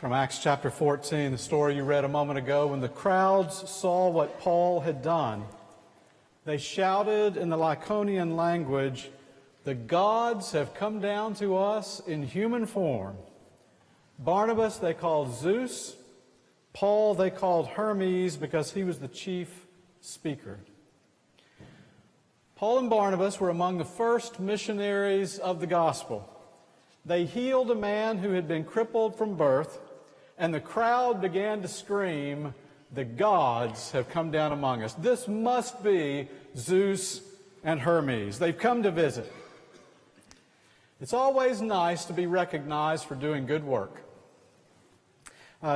From Acts chapter 14, the story you read a moment ago, when the crowds saw what Paul had done, they shouted in the Lycaonian language, "The gods have come down to us in human form." Barnabas they called Zeus. Paul they called Hermes because he was the chief speaker. Paul and Barnabas were among the first missionaries of the gospel. They healed a man who had been crippled from birth, and the crowd began to scream, "The gods have come down among us." This must be Zeus and Hermes. They've come to visit. It's always nice to be recognized for doing good work.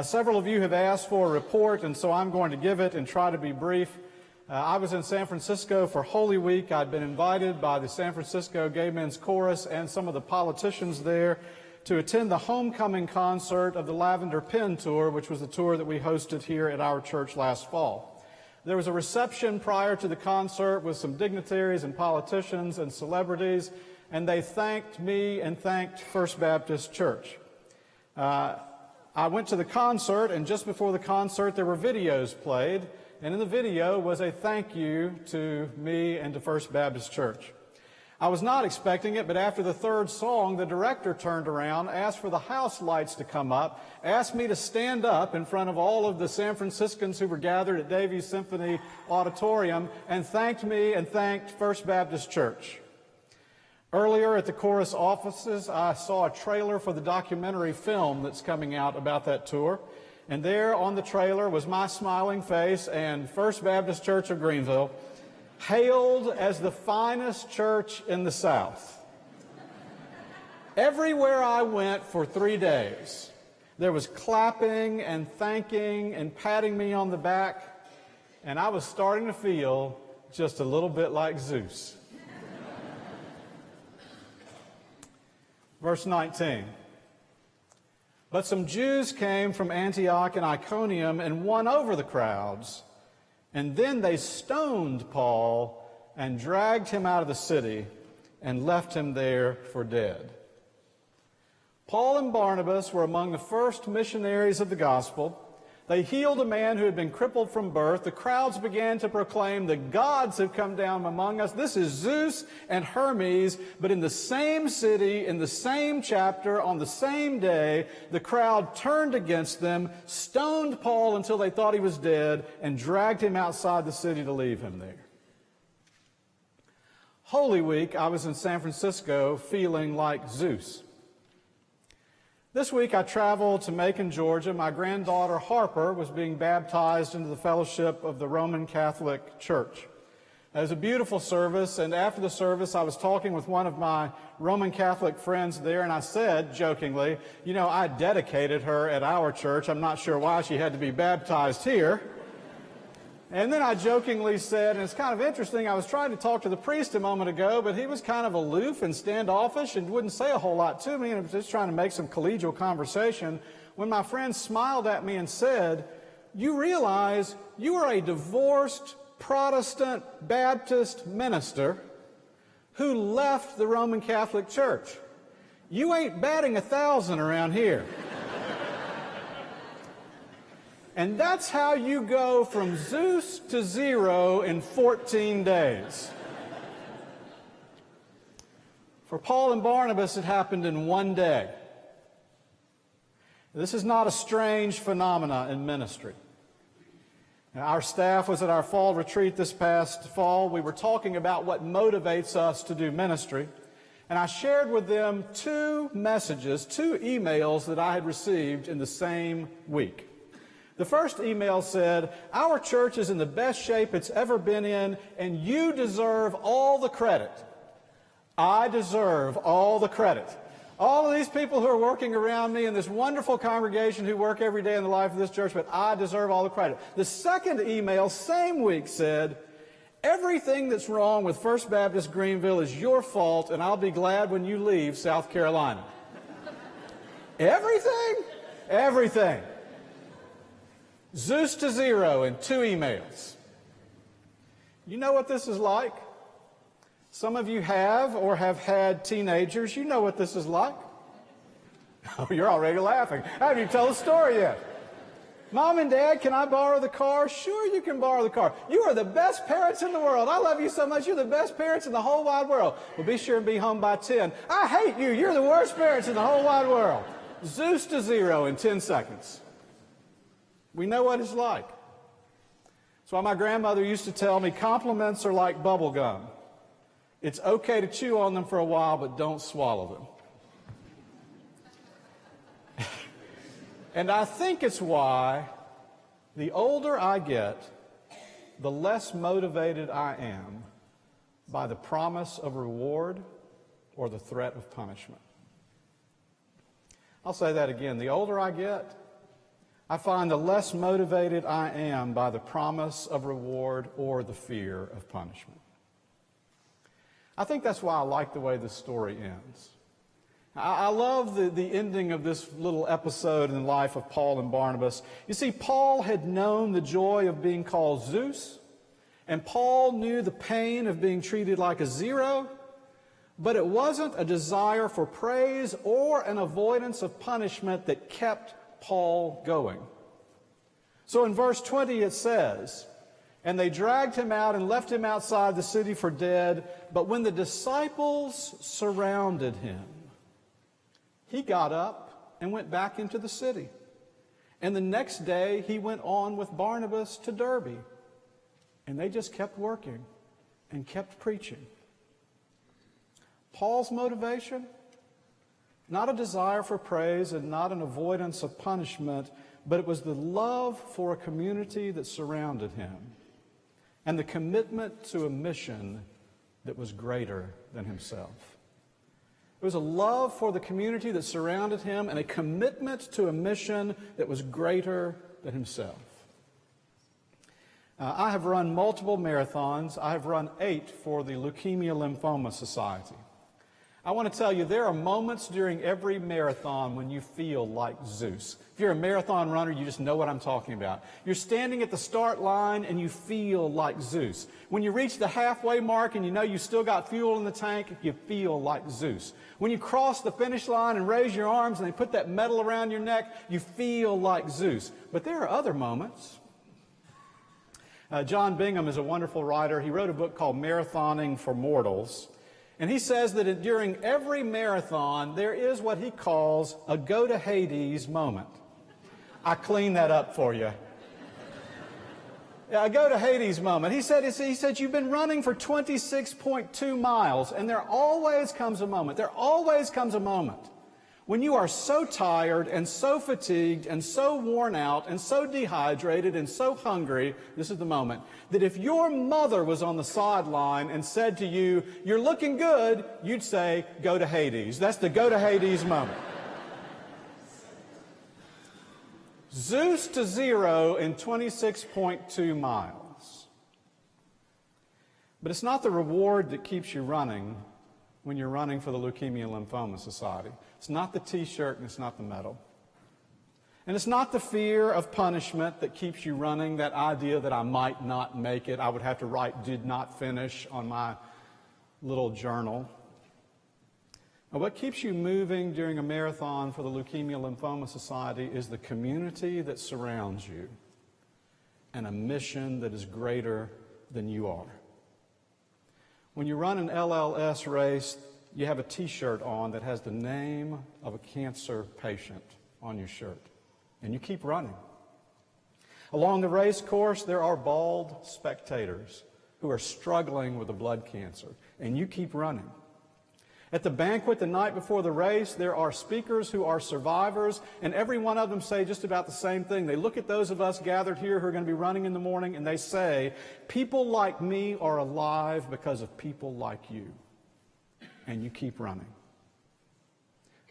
Several of you have asked for a report, and so I'm going to give it and try to be brief. I was in San Francisco for Holy Week. I'd been invited by the San Francisco Gay Men's Chorus and some of the politicians there to attend the homecoming concert of the Lavender Pen Tour, which was the tour that we hosted here at our church last fall. There was a reception prior to the concert with some dignitaries and politicians and celebrities, and they thanked me and thanked First Baptist Church. I went to the concert, and just before the concert there were videos played, and in the video was a thank you to me and to First Baptist Church. I was not expecting it, but after the third song, the director turned around, asked for the house lights to come up, asked me to stand up in front of all of the San Franciscans who were gathered at Davies Symphony Auditorium, and thanked me and thanked First Baptist Church. Earlier at the chorus offices, I saw a trailer for the documentary film that's coming out about that tour. And there on the trailer was my smiling face and First Baptist Church of Greenville, hailed as the finest church in the South. Everywhere I went for 3 days, there was clapping and thanking and patting me on the back, and I was starting to feel just a little bit like Zeus. Verse 19. But some Jews came from Antioch and Iconium and won over the crowds. And then they stoned Paul and dragged him out of the city and left him there for dead. Paul and Barnabas were among the first missionaries of the gospel. They healed a man who had been crippled from birth. The crowds began to proclaim, "The gods have come down among us." This is Zeus and Hermes, but in the same city, in the same chapter, on the same day, the crowd turned against them, stoned Paul until they thought he was dead, and dragged him outside the city to leave him there. Holy Week, I was in San Francisco feeling like Zeus. This week I traveled to Macon, Georgia. My granddaughter Harper was being baptized into the fellowship of the Roman Catholic Church. It was a beautiful service, and after the service I was talking with one of my Roman Catholic friends there, and I said, jokingly, "You know, I dedicated her at our church. I'm not sure why she had to be baptized here." And then I jokingly said, and it's kind of interesting, I was trying to talk to the priest a moment ago, but he was kind of aloof and standoffish and wouldn't say a whole lot to me, and I was just trying to make some collegial conversation, when my friend smiled at me and said, "You realize you are a divorced Protestant Baptist minister who left the Roman Catholic Church. You ain't batting 1,000 around here." And that's how you go from Zeus to zero in 14 days. For Paul and Barnabas, it happened in one day. This is not a strange phenomenon in ministry. Now, our staff was at our fall retreat this past fall. We were talking about what motivates us to do ministry. And I shared with them two emails that I had received in the same week. The first email said, "Our church is in the best shape it's ever been in, and you deserve all the credit." I deserve all the credit. All of these people who are working around me in this wonderful congregation who work every day in the life of this church, but I deserve all the credit. The second email, same week, said, "Everything that's wrong with First Baptist Greenville is your fault, and I'll be glad when you leave South Carolina." Everything? Everything. Zeus to zero in 2 emails. You know what this is like? Some of you have or have had teenagers. You know what this is like. Oh, you're already laughing. I haven't even told the story yet. Mom and Dad, can I borrow the car? Sure, you can borrow the car. You are the best parents in the world. I love you so much. You're the best parents in the whole wide world. Well, be sure and be home by 10. I hate you. You're the worst parents in the whole wide world. Zeus to 0 in 10 seconds. We know what it's like. That's why my grandmother used to tell me compliments are like bubble gum. It's okay to chew on them for a while, but don't swallow them. And I think it's why the older I get, the less motivated I am by the promise of reward or the threat of punishment. I'll say that again. The older I get, I find the less motivated I am by the promise of reward or the fear of punishment. I think that's why I like the way this story ends. I love the ending of this little episode in the life of Paul and Barnabas. You see, Paul had known the joy of being called Zeus, and Paul knew the pain of being treated like a 0, but it wasn't a desire for praise or an avoidance of punishment that kept Paul going. So in verse 20 it says, "And they dragged him out and left him outside the city for dead, but when the disciples surrounded him, he got up and went back into the city. And the next day he went on with Barnabas to Derbe. And they just kept working and kept preaching." Paul's motivation? Not a desire for praise and not an avoidance of punishment, but it was the love for a community that surrounded him and the commitment to a mission that was greater than himself. It was a love for the community that surrounded him and a commitment to a mission that was greater than himself. I have run multiple marathons. I have run 8 for the Leukemia Lymphoma Society. I want to tell you, there are moments during every marathon when you feel like Zeus. If you're a marathon runner, you just know what I'm talking about. You're standing at the start line and you feel like Zeus. When you reach the halfway mark and you know you still got fuel in the tank, you feel like Zeus. When you cross the finish line and raise your arms and they put that medal around your neck, you feel like Zeus. But there are other moments. John Bingham is a wonderful writer. He wrote a book called Marathoning for Mortals. And he says that during every marathon, there is what he calls a go-to-Hades moment. I cleaned that up for you. A go-to-Hades moment. He said, you've been running for 26.2 miles, and there always comes a moment when you are so tired and so fatigued and so worn out and so dehydrated and so hungry, this is the moment, that if your mother was on the sideline and said to you, "You're looking good," you'd say, "Go to Hades." That's the go to Hades moment. Zeus to 0 in 26.2 miles. But it's not the reward that keeps you running when you're running for the Leukemia Lymphoma Society. It's not the T-shirt and it's not the medal. And it's not the fear of punishment that keeps you running, that idea that I might not make it. I would have to write "did not finish" on my little journal. Now, what keeps you moving during a marathon for the Leukemia Lymphoma Society is the community that surrounds you and a mission that is greater than you are. When you run an LLS race, you have a T-shirt on that has the name of a cancer patient on your shirt, and you keep running. Along the race course, there are bald spectators who are struggling with a blood cancer, and you keep running. At the banquet the night before the race, there are speakers who are survivors, and every one of them say just about the same thing. They look at those of us gathered here who are going to be running in the morning, and they say, "People like me are alive because of people like you." And you keep running.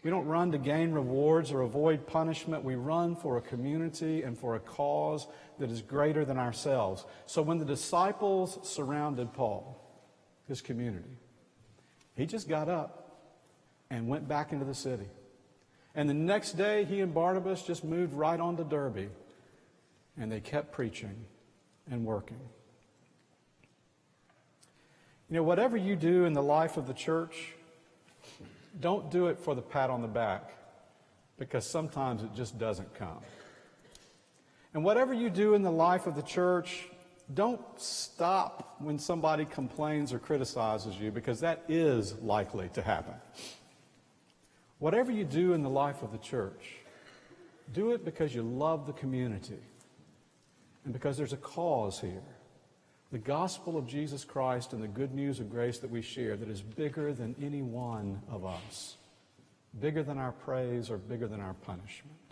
We don't run to gain rewards or avoid punishment. We run for a community and for a cause that is greater than ourselves. So when the disciples surrounded Paul, his community, he just got up and went back into the city. And the next day, he and Barnabas just moved right on to Derbe, and they kept preaching and working. You know, whatever you do in the life of the church, don't do it for the pat on the back. because sometimes it just doesn't come. And whatever you do in the life of the church, don't stop when somebody complains or criticizes you, because that is likely to happen. Whatever you do in the life of the church, do it because you love the community and because there's a cause here. The gospel of Jesus Christ and the good news of grace that we share that is bigger than any one of us, bigger than our praise or bigger than our punishment.